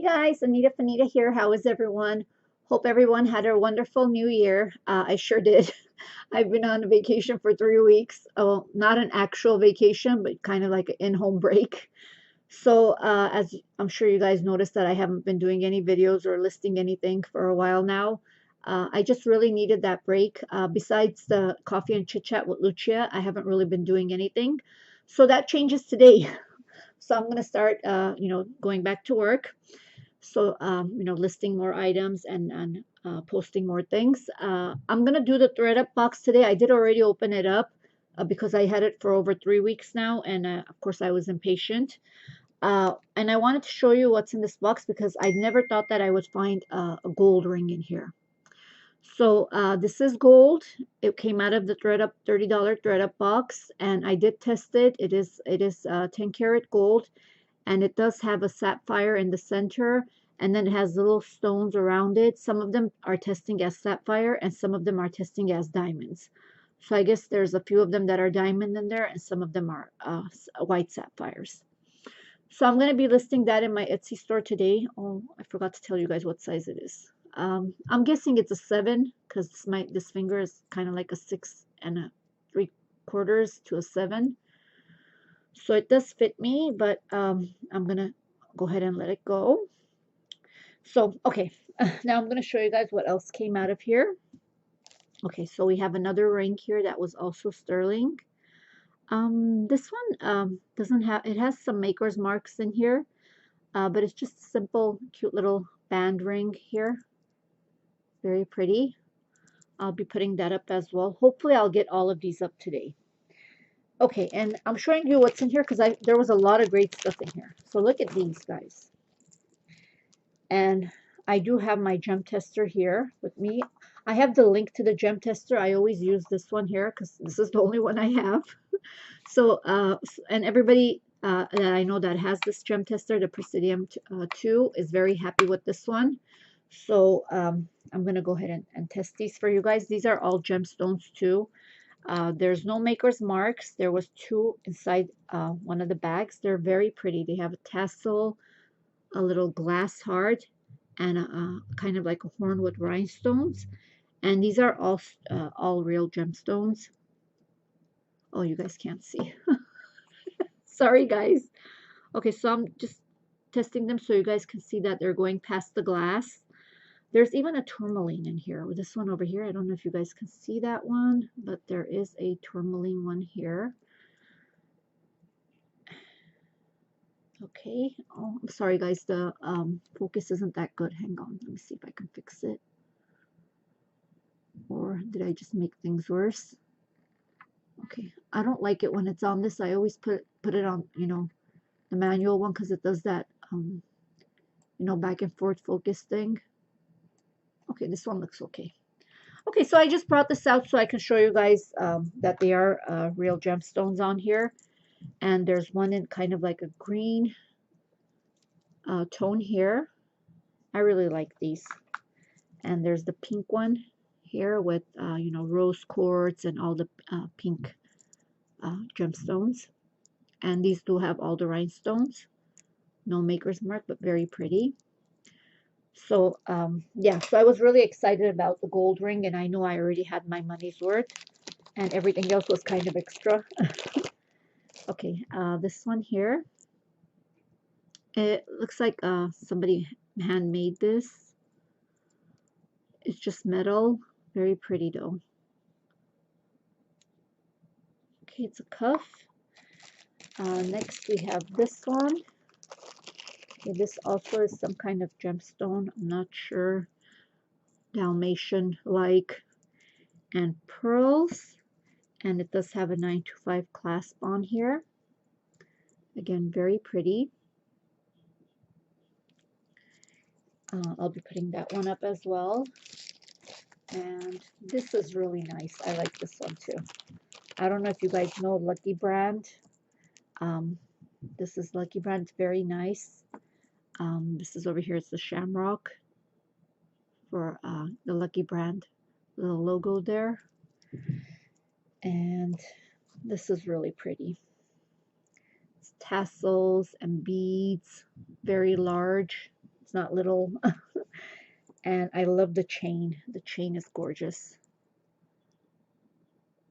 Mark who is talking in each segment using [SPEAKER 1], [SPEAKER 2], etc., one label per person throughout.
[SPEAKER 1] guys, Anita here. How is everyone? Hope everyone had a wonderful new year. I sure did. I've been on vacation for 3 weeks. Oh, not an actual vacation, but kind of like an in-home break. So, as I'm sure you guys noticed that I haven't been doing any videos or listing anything for a while now. I just really needed that break. Besides the coffee and chit chat with Lucia, I haven't really been doing anything. So that changes today. So I'm going to start, going back to work. So, listing more items and posting more things. I'm going to do the ThreadUp box today. I did already open it up because I had it for over 3 weeks now. And of course, I was impatient. And I wanted to show you what's in this box because I never thought that I would find a gold ring in here. So this is gold. It came out of the ThreadUp $30 ThreadUp box, and I did test it. It is 10 karat gold, and it does have a sapphire in the center, and then it has little stones around it. Some of them are testing as sapphire, and some of them are testing as diamonds. So I guess there's a few of them that are diamond in there, and some of them are white sapphires. So I'm going to be listing that in my Etsy store today. Oh, I forgot to tell you guys what size it is. I'm guessing it's a 7 because this finger is kind of like a 6 3/4 to a 7. So it does fit me, but I'm going to go ahead and let it go. So, okay, now I'm going to show you guys what else came out of here. Okay, so we have another ring here that was also sterling. This one doesn't have, it has some maker's marks in here, but it's just a simple, cute little band ring here. Very pretty. I'll be putting that up as well. Hopefully I'll get all of these up today. Okay, and I'm showing you what's in here because there was a lot of great stuff in here. So look at these guys. And I do have my gem tester here with me. I have the link to the gem tester. I always use this one here because this is the only one I have. So, and everybody that I know that has this gem tester, the Presidium 2, is very happy with this one. So I'm going to go ahead and test these for you guys. These are all gemstones too. There's no maker's marks. There was 2 inside one of the bags. They're very pretty. They have a tassel, a little glass heart, and a kind of like a horn with rhinestones. And these are all real gemstones. Oh, you guys can't see. Sorry, guys. Okay, so I'm just testing them so you guys can see that they're going past the glass. There's even a tourmaline in here. With this one over here, I don't know if you guys can see that one, but there is a tourmaline one here. Okay. Oh, I'm sorry, guys. The focus isn't that good. Hang on. Let me see if I can fix it. Or did I just make things worse? Okay. I don't like it when it's on this. I always put it on, the manual one because it does that, back and forth focus thing. Okay, this one looks okay. Okay, so I just brought this out so I can show you guys that they are real gemstones on here. And there's one in kind of like a green tone here. I really like these. And there's the pink one here with, rose quartz and all the pink gemstones. And these do have all the rhinestones. No maker's mark, but very pretty. So, yeah, so I was really excited about the gold ring, and I know I already had my money's worth, and everything else was kind of extra. Okay, this one here, it looks like somebody handmade this. It's just metal, very pretty though. Okay, it's a cuff. Next we have this one. Okay, this also is some kind of gemstone, I'm not sure. Dalmatian-like, and pearls. And it does have a 925 clasp on here. Again, very pretty. I'll be putting that one up as well. And this is really nice. I like this one too. I don't know if you guys know Lucky Brand. This is Lucky Brand. It's very nice. This is over here. It's the shamrock for the Lucky Brand little logo there. And this is really pretty. It's tassels and beads, very large. it's not little. And I love the chain. The chain is gorgeous.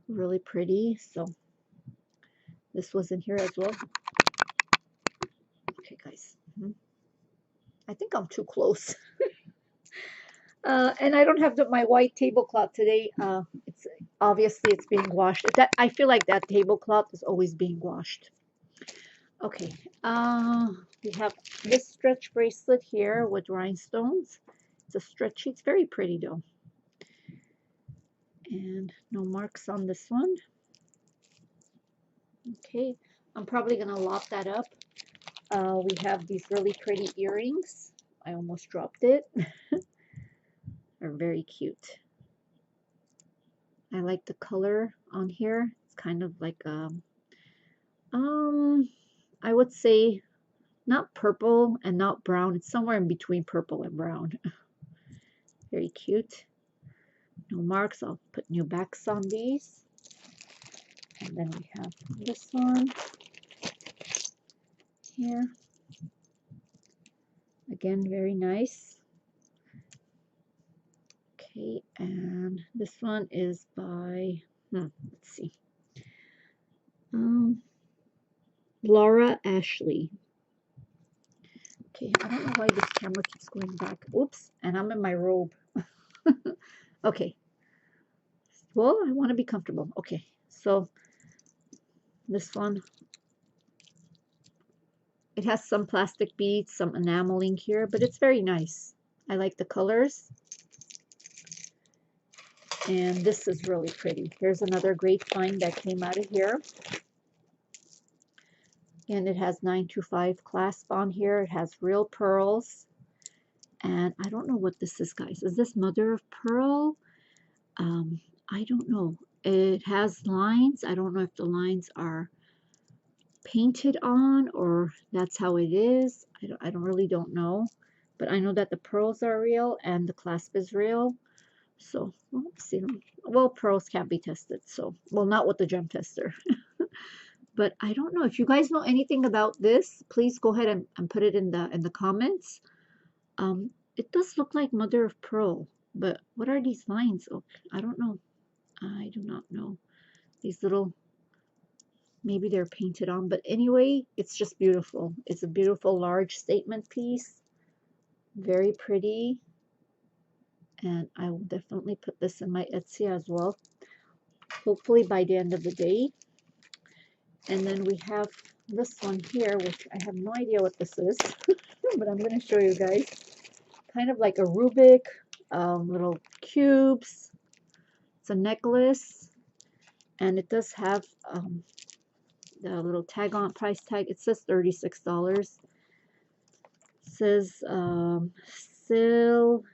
[SPEAKER 1] Really pretty. So this was in here as well. Okay, guys. I think I'm too close. And I don't have my white tablecloth today. It's obviously it's being washed. I feel like that tablecloth is always being washed. Okay. We have this stretch bracelet here with rhinestones. It's a stretchy. It's very pretty though. And no marks on this one. Okay. I'm probably gonna lop that up. We have these really pretty earrings. I almost dropped it. They're very cute. I like the color on here. It's kind of like I would say not purple and not brown. It's somewhere in between purple and brown. Very cute. No marks. I'll put new backs on these. And then we have this one here. Again, very nice. Okay, and this one is by, let's see, Laura Ashley. Okay, I don't know why this camera keeps going back. Oops, and I'm in my robe. Okay. Well, I want to be comfortable. Okay, so this one, it has some plastic beads, some enameling here, but it's very nice. I like the colors. And this is really pretty. Here's another great find that came out of here. And it has 925 clasp on here. It has real pearls. And I don't know what this is, guys. Is this mother of pearl? I don't know. It has lines. I don't know if the lines are painted on or that's how it is. I really don't know. But I know that the pearls are real and the clasp is real. So, well, let's see. Well, pearls can't be tested. So, well, not with the gem tester. But I don't know. If you guys know anything about this, please go ahead and put it in the comments. It does look like mother of pearl, but what are these lines? Oh, I don't know. I do not know. These little, maybe they're painted on, but anyway, it's just beautiful. It's a beautiful large statement piece. Very pretty. And I will definitely put this in my Etsy as well. Hopefully by the end of the day. And then we have this one here, which I have no idea what this is, but I'm going to show you guys. Kind of like a Rubik, little cubes. It's a necklace, and it does have the little tag on, price tag. It says $36. It says Silkade's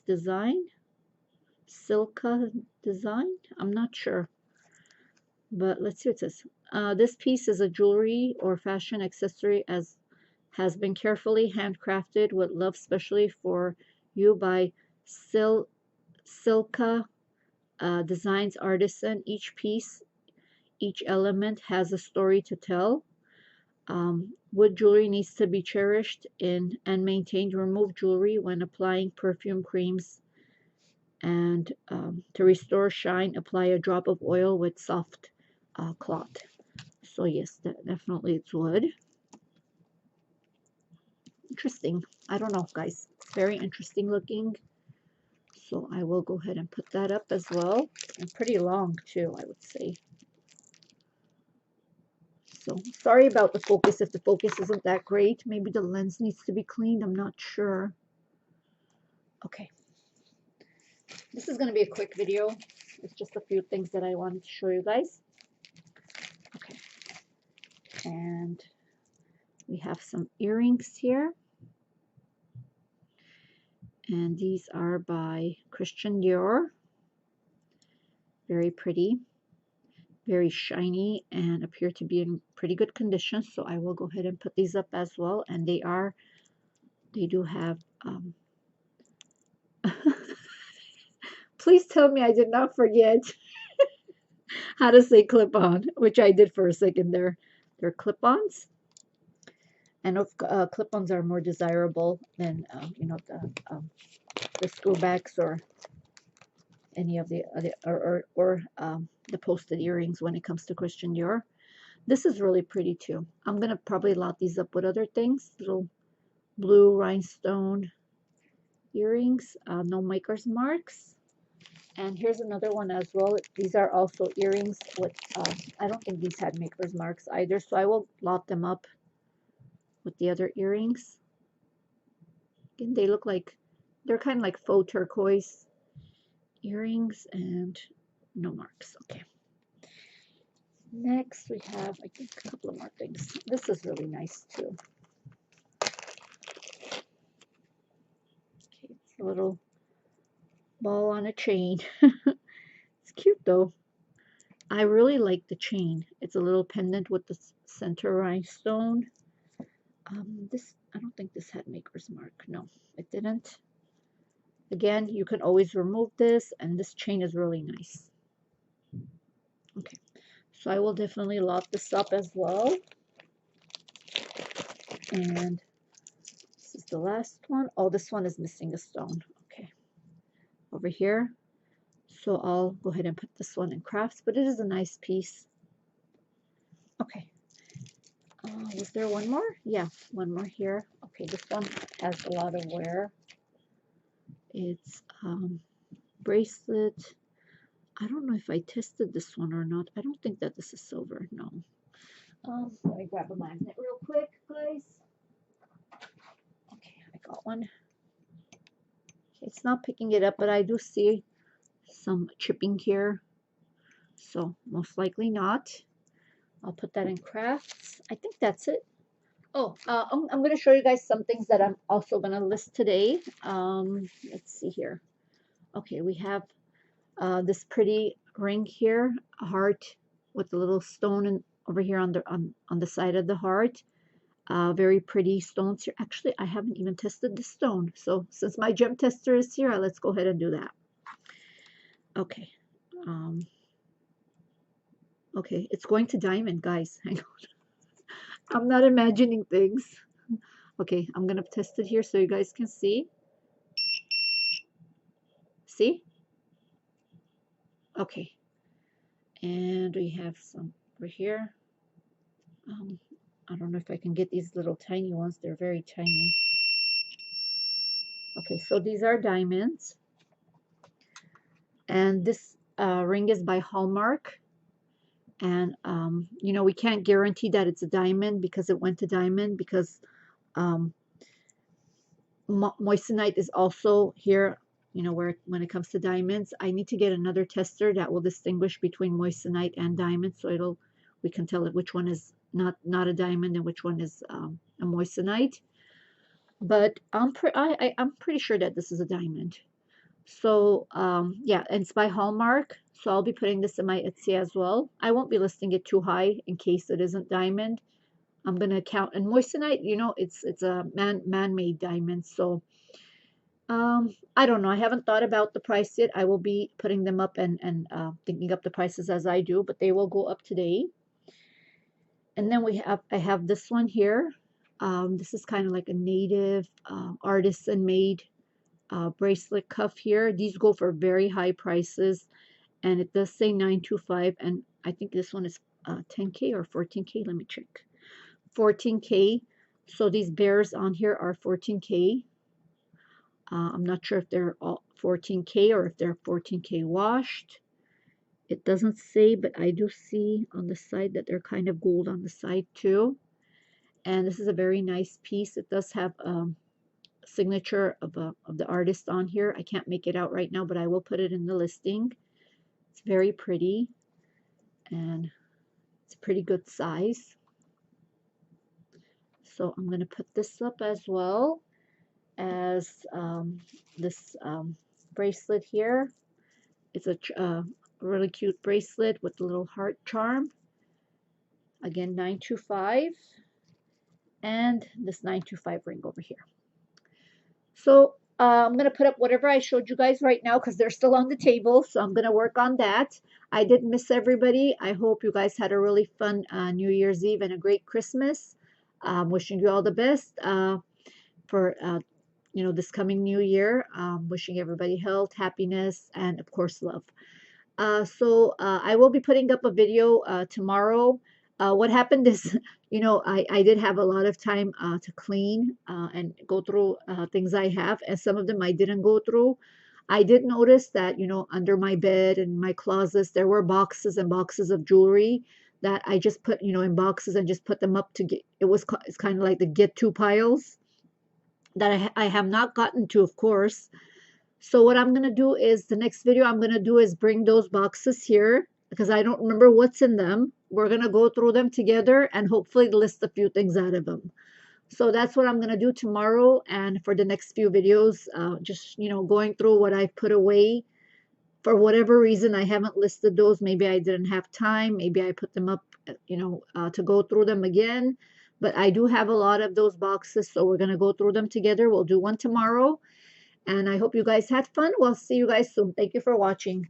[SPEAKER 1] design. Silka design. I'm not sure, but let's see what it says. This piece is a jewelry or fashion accessory as has been carefully handcrafted with love specially for you by Silka Designs artisan. Each piece, each element has a story to tell. Wood jewelry needs to be cherished and maintained. Remove jewelry when applying perfume creams, and to restore shine, apply a drop of oil with soft cloth. So yes, definitely it's wood. Interesting. I don't know, guys. It's very interesting looking. So I will go ahead and put that up as well. And pretty long too, I would say. So sorry about the focus if the focus isn't that great. Maybe the lens needs to be cleaned. I'm not sure. Okay. This is going to be a quick video. It's just a few things that I wanted to show you guys. Okay. And we have some earrings here. And these are by Christian Dior. Very pretty. Very shiny and appear to be in pretty good condition. So I will go ahead and put these up as well. And they do have, please tell me I did not forget how to say clip-on, which I did for a second there. They're clip-ons. And clip-ons are more desirable than you know, the screwbacks or any of the other or the posted earrings when it comes to Christian Dior. This is really pretty too. I'm gonna probably lot these up with other things. Little blue rhinestone earrings, no maker's marks. And here's another one as well. These are also earrings with, I don't think these had maker's marks either, so I will lot them up with the other earrings. Again, they look like, they're kind of like faux turquoise earrings and no marks. Okay. Next we have, I think, a couple of more things. This is really nice too. Okay, it's a little ball on a chain. It's cute though. I really like the chain. It's a little pendant with the center rhinestone. This, I don't think this had maker's mark. No, it didn't. Again, you can always remove this, and this chain is really nice. Okay, so I will definitely lot this up as well. And this is the last one. Oh, this one is missing a stone. Okay, over here. So I'll go ahead and put this one in crafts, but it is a nice piece. Okay. Was there one more? Yeah, one more here. Okay, this one has a lot of wear. It's bracelet. I don't know if I tested this one or not. I don't think that this is silver. No. Let me grab a magnet real quick, guys. Okay, I got one. It's not picking it up, but I do see some chipping here. So most likely not. I'll put that in crafts. I think that's it. Oh, I'm going to show you guys some things that I'm also going to list today. Let's see here. Okay, we have this pretty ring here, a heart with a little stone over here on the side of the heart. Very pretty stones here. Actually, I haven't even tested the stone. So since my gem tester is here, let's go ahead and do that. Okay. Okay, it's going to diamond, guys. Hang on. I'm not imagining things. Okay, I'm going to test it here so you guys can see. See? Okay. And we have some over here. I don't know if I can get these little tiny ones. They're very tiny. Okay, so these are diamonds. And this ring is by Hallmark. And, you know, we can't guarantee that it's a diamond because it went to diamond because moissanite is also here, you know, when it comes to diamonds. I need to get another tester that will distinguish between moissanite and diamond, so we can tell it which one is not a diamond and which one is a moissanite. But I'm pretty sure that this is a diamond. So yeah, and it's by Hallmark. So I'll be putting this in my Etsy as well. I won't be listing it too high in case it isn't diamond. I'm gonna count. And moissanite, you know, it's a man-made diamond. So I don't know. I haven't thought about the price yet. I will be putting them up and thinking up the prices as I do, but they will go up today. And then I have this one here. This is kind of like a native artisan made bracelet cuff here. These go for very high prices, and it does say 925, and I think this one is 10K or 14K. Let me check. 14K. So these bears on here are 14K. I'm not sure if they're all 14K or if they're 14K washed. It doesn't say, but I do see on the side that they're kind of gold on the side too. And this is a very nice piece. It does have signature of the artist on here. I can't make it out right now, but I will put it in the listing. It's very pretty, and it's a pretty good size. So I'm going to put this up as well as this bracelet here. It's a really cute bracelet with a little heart charm. Again, 925, and this 925 ring over here. So I'm going to put up whatever I showed you guys right now because they're still on the table. So I'm going to work on that. I didn't miss everybody. I hope you guys had a really fun New Year's Eve and a great Christmas. Wishing you all the best for this coming new year. Wishing everybody health, happiness, and of course love. So I will be putting up a video tomorrow. What happened is, I did have a lot of time to clean and go through things I have, and some of them I didn't go through. I did notice that, under my bed and my closets, there were boxes and boxes of jewelry that I just put, in boxes and just put them up to get, it's kind of like the get to piles that I have not gotten to, of course. So what I'm going to do is the next video I'm going to do is bring those boxes here because I don't remember what's in them. We're going to go through them together and hopefully list a few things out of them. So that's what I'm going to do tomorrow and for the next few videos, just, going through what I've put away. For whatever reason, I haven't listed those. Maybe I didn't have time. Maybe I put them up, to go through them again. But I do have a lot of those boxes, so we're going to go through them together. We'll do one tomorrow. And I hope you guys had fun. We'll see you guys soon. Thank you for watching.